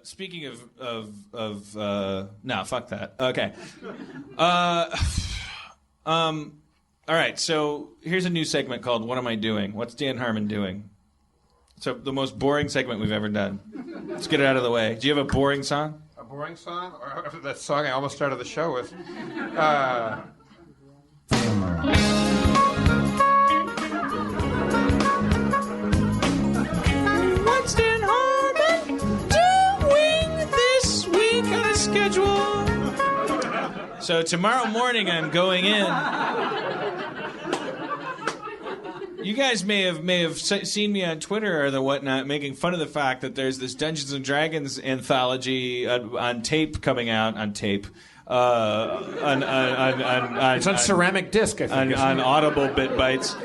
Speaking of no, fuck that. Okay. All right, so here's a new segment called What Am I Doing? What's Dan Harmon doing? So the most boring segment we've ever done. Let's get it out of the way. Do you have a boring song? A boring song? Or that song I almost started the show with. What's Dan Harmon doing this week on his schedule? So tomorrow morning I'm going in. You guys may have seen me on Twitter or the whatnot making fun of the fact that there's this Dungeons and Dragons anthology on tape coming out on tape. It's on ceramic disc, I think. On Audible Bit Bites.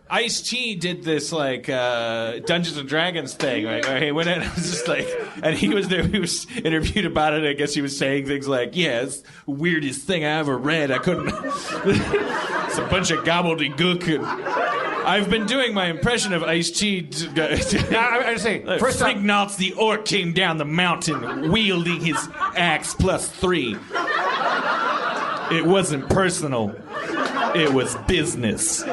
Ice-T did this like Dungeons and Dragons thing. Right? He went in and was just like, and he was there. He was interviewed about it. I guess he was saying things like, "Yeah, it's the weirdest thing I ever read. I couldn't." It's a bunch of gobbledygook. And I've been doing my impression of Ice-T. I'm saying, first Frigg Knotts the orc came down the mountain wielding his axe +3. It wasn't personal. It was business.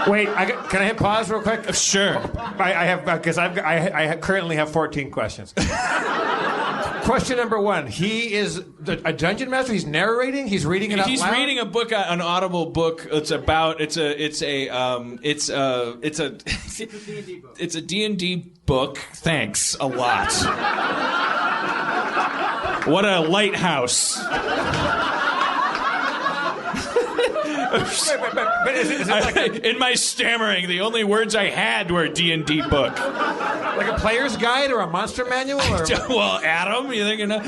Wait, can I hit pause real quick? Sure. I have because I currently have 14 questions. Question number one: he is a dungeon master. He's narrating. He's reading it out loud. He's reading a book, an Audible book. It's a D&D book. Thanks a lot. What a lighthouse. But is it like in my stammering, the only words I had were D&D book. Like a player's guide or a monster manual? Or? Well, Adam, you think you know?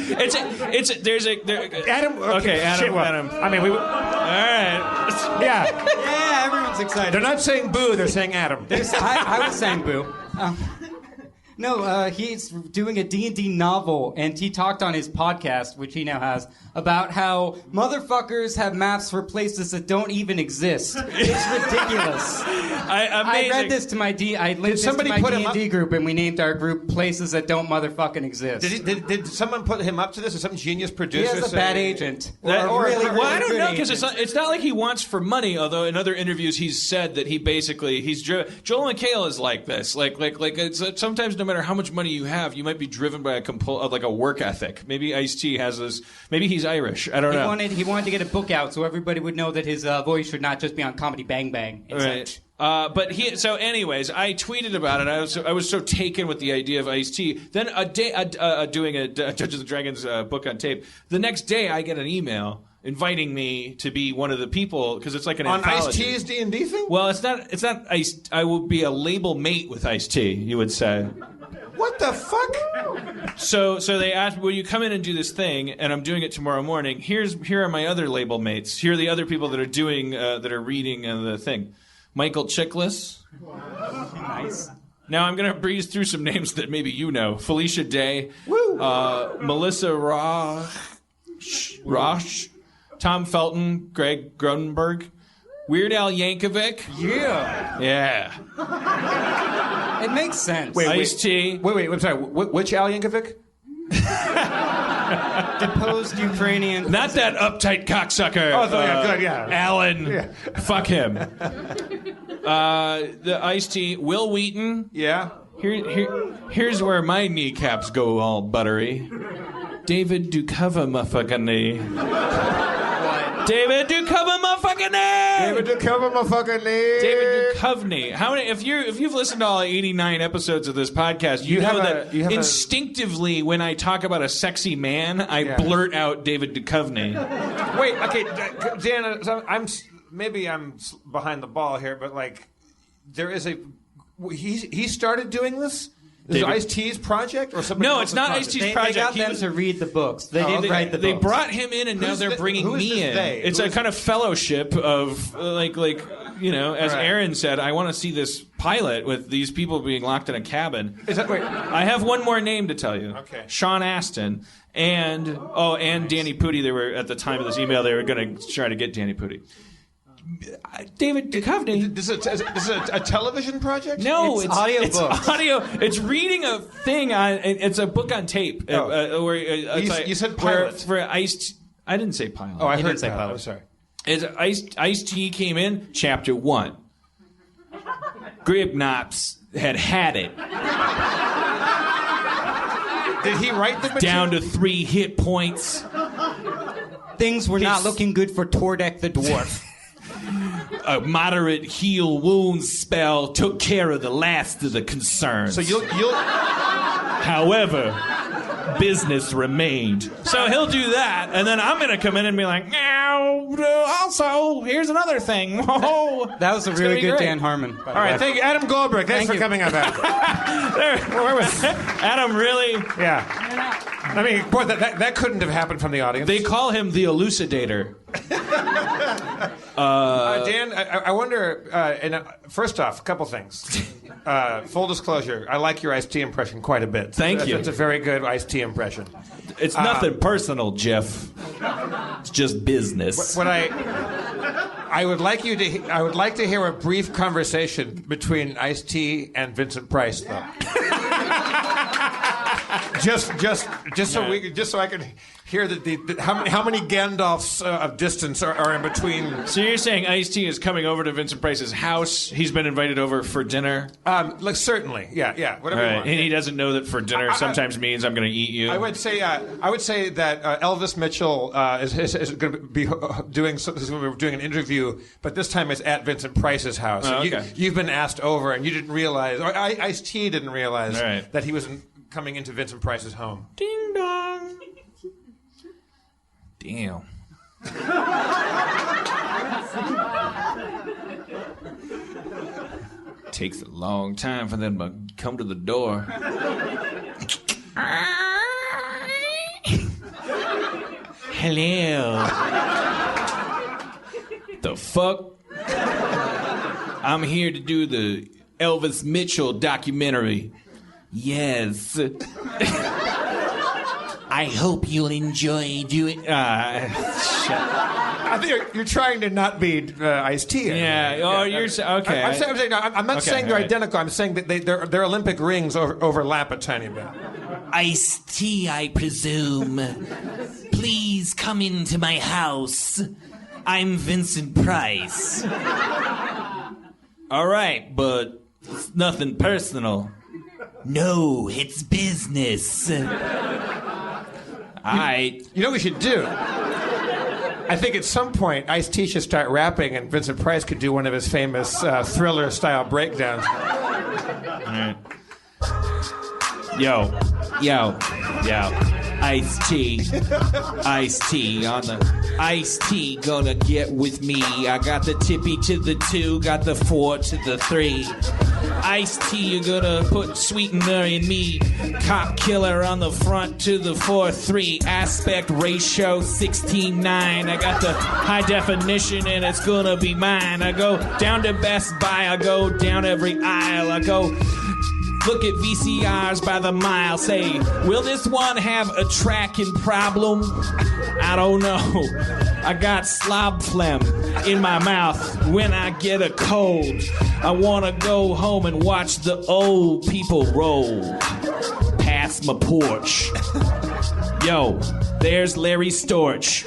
Adam. Okay, Adam. Shit, well, Adam. I mean, all right. Yeah, everyone's excited. They're not saying boo. They're saying Adam. I was saying boo. No, he's doing a D&D novel, and he talked on his podcast, which he now has, about how motherfuckers have maps for places that don't even exist. It's ridiculous. I read this to my D&D group, and we named our group Places That Don't Motherfucking Exist. Did someone put him up to this, or some genius producer? He has a bad agent. Well, I don't know, because it's not like he wants for money, although in other interviews he's said that he's driven. Joel McHale is like this. Like it's, sometimes no matter how much money you have, you might be driven by a work ethic. Maybe Ice-T has this. Maybe he's Irish. I don't know. He wanted to get a book out so everybody would know that his voice should not just be on Comedy Bang Bang and such. So anyways, I tweeted about it. I was so taken with the idea of Ice-T. Then doing a Dungeons and Dragons book on tape. The next day, I get an email inviting me to be one of the people, because it's like an anthology. On Ice-T's D&D thing? Well, it's not Ice. I will be a label mate with Ice-T, you would say. What the fuck? So they asked, will you come in and do this thing? And I'm doing it tomorrow morning. Here are my other label mates. Here are the other people that are doing that are reading the thing. Michael Chiklis. Nice. Now I'm going to breeze through some names that maybe you know. Felicia Day. Woo. Melissa Rosh. Tom Felton. Greg Grunberg. Weird Al Yankovic. Yeah. It makes sense. Ice-T. Wait, I'm sorry. Which Al Yankovic? Deposed Ukrainian. Not that uptight cocksucker. Oh, yeah, good, yeah. Alan. Yeah. Fuck him. The Ice-T. Will Wheaton. Yeah. Here's where my kneecaps go all buttery. David Duchovny, motherfucking David Duchovny, motherfucking David Duchovny, motherfucking David Duchovny. How many? If you've listened to all 89 episodes of this podcast, you know that instinctively when I talk about a sexy man, I blurt out David Duchovny. Wait, okay, Dan, I'm behind the ball here, but like, there is he started doing this. Is it Ice-T's project or somebody else's it's not project? Ice-T's project. They got them to read the books. They didn't write the books. They brought him in, and now they're bringing me in. It's a kind of fellowship of as Aaron said, I want to see this pilot with these people being locked in a cabin. I have one more name to tell you. Okay. Sean Astin and Danny Pudi. They were at the time of this email. They were going to try to get Danny Pudi. David Duchovny. This is a television project? No, It's audio it's books. audio. It's reading a thing on. It's a book on tape. Where You said pilot. for Ice. I didn't say pilot. Oh, I He heard didn't say pilot. pilot. I'm sorry. As Ice-T came in, chapter 1. Gribnops had it. Did he write the material? Down to 3 hit points. Things were not looking good for Tordek the dwarf. A moderate heal wounds spell took care of the last of the concerns. So you'll However, business remained. So he'll do that, and then I'm going to come in and be like, now, also, here's another thing. Whoa. That was a It's really gonna be good great. Dan Harmon. By the All right, way. thank you, Adam Goldberg. Thanks Thank for you. coming on back. Where was Adam really? Yeah. I mean, boy, that couldn't have happened from the audience. They call him the elucidator. Dan, I wonder. First off, a couple things. Full disclosure: I like your Ice-T impression quite a bit. Thank you. That's a very good Ice-T impression. It's nothing personal, Jeff. It's just business. What I would like to hear a brief conversation between Ice-T and Vincent Price, though. just so I can hear how many Gandalfs of distance are in between. So you're saying Ice-T is coming over to Vincent Price's house? He's been invited over for dinner? Like certainly, yeah, whatever. All You right. want. And he doesn't know that for dinner sometimes means I'm going to eat you. I would say that Elvis Mitchell is going to be doing an interview, but this time it's at Vincent Price's house. Oh, And okay. you've been asked over, and you didn't realize, or Ice-T didn't realize All right. that he was coming into Vincent Price's home. Ding dong. Damn. Takes a long time for them to come to the door. Hello. The fuck? I'm here to do the Elvis Mitchell documentary. Yes. I hope you'll enjoy doing. Shut. I think you're trying to not be Ice-T. Yeah. Oh, you're okay. I'm not saying they're all right. identical. I'm saying that their Olympic rings overlap a tiny bit. Iced-tea, I presume. Please come into my house. I'm Vincent Price. All right, but it's nothing personal. No, it's business. All right. You know what we should do? I think at some point Ice-T should start rapping, and Vincent Price could do one of his famous Thriller-style breakdowns. All right. Yo. Ice-T on the Ice-T gonna get with me. I got the tippy to the 2, got the 4 to the 3. Ice-T, you're gonna put sweetener in me. Cop killer on the front to the 4-3. Aspect ratio 16:9. I got the high definition and it's gonna be mine. I go down to Best Buy, I go down every aisle. I go look at VCRs by the mile. Say, will this one have a tracking problem? I don't know. I got slob phlegm in my mouth when I get a cold. I want to go home and watch the old people roll past my porch. Yo, there's Larry Storch.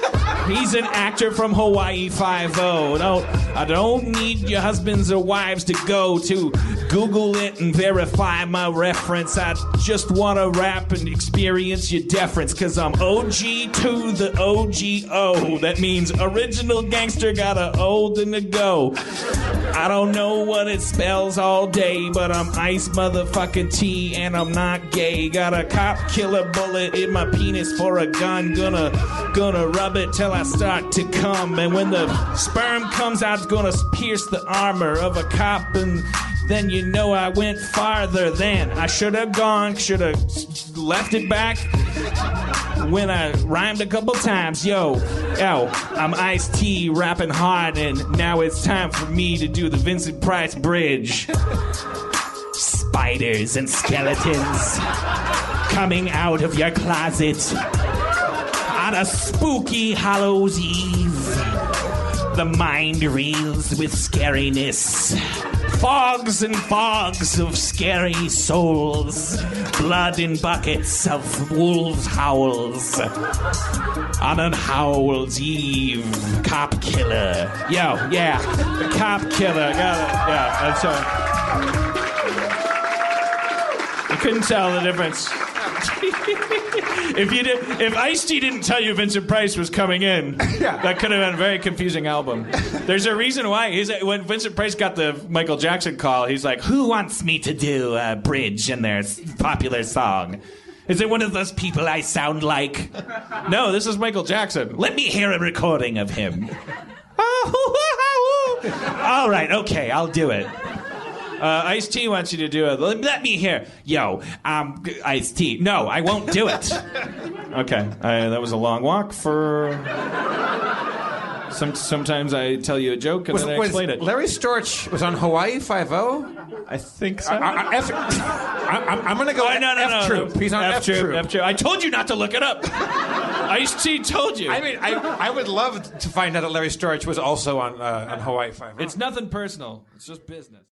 He's an actor from Hawaii Five-0. No, I don't need your husbands or wives to go to Google it and verify my reference. I just want to rap and experience your deference, cause I'm OG to the OGO. That means original gangster, got a old and a go. I don't know what it spells all day, but I'm Ice motherfucking T and I'm not gay. Got a cop killer bullet in my penis for a gun. Gonna rub it till I start to come. And when the sperm comes out, it's gonna pierce the armor of a cop. And then you know I went farther than I should have gone. Should have left it back when I rhymed a couple times. Yo, I'm Ice-T rapping hard, and now it's time for me to do the Vincent Price bridge. Spiders and skeletons coming out of your closet on a spooky Hallows Eve. The mind reels with scariness. Fogs and fogs of scary souls. Blood in buckets of wolves' howls. On an Howl's Eve, cop killer. Yo, yeah, the cop killer. Got it. Yeah, that's You couldn't tell the difference. If Ice-T didn't tell you Vincent Price was coming in, that could have been a very confusing album. There's a reason why. When Vincent Price got the Michael Jackson call, he's like, "Who wants me to do a bridge in their popular song? Is it one of those people I sound like?" No, this is Michael Jackson. Let me hear a recording of him. All right, okay, I'll do it. Ice-T wants you to do it. Let me hear. Yo, Ice-T. No, I won't do it. Okay, that was a long walk for... Sometimes I tell you a joke and then I explain it. Larry Storch was on Hawaii Five-0? I think so. I'm going to go F Troop. He's on F Troop. F Troop. I told you not to look it up. Ice-T told you. I mean, I would love to find out that Larry Storch was also on Hawaii Five-0. It's nothing personal. It's just business.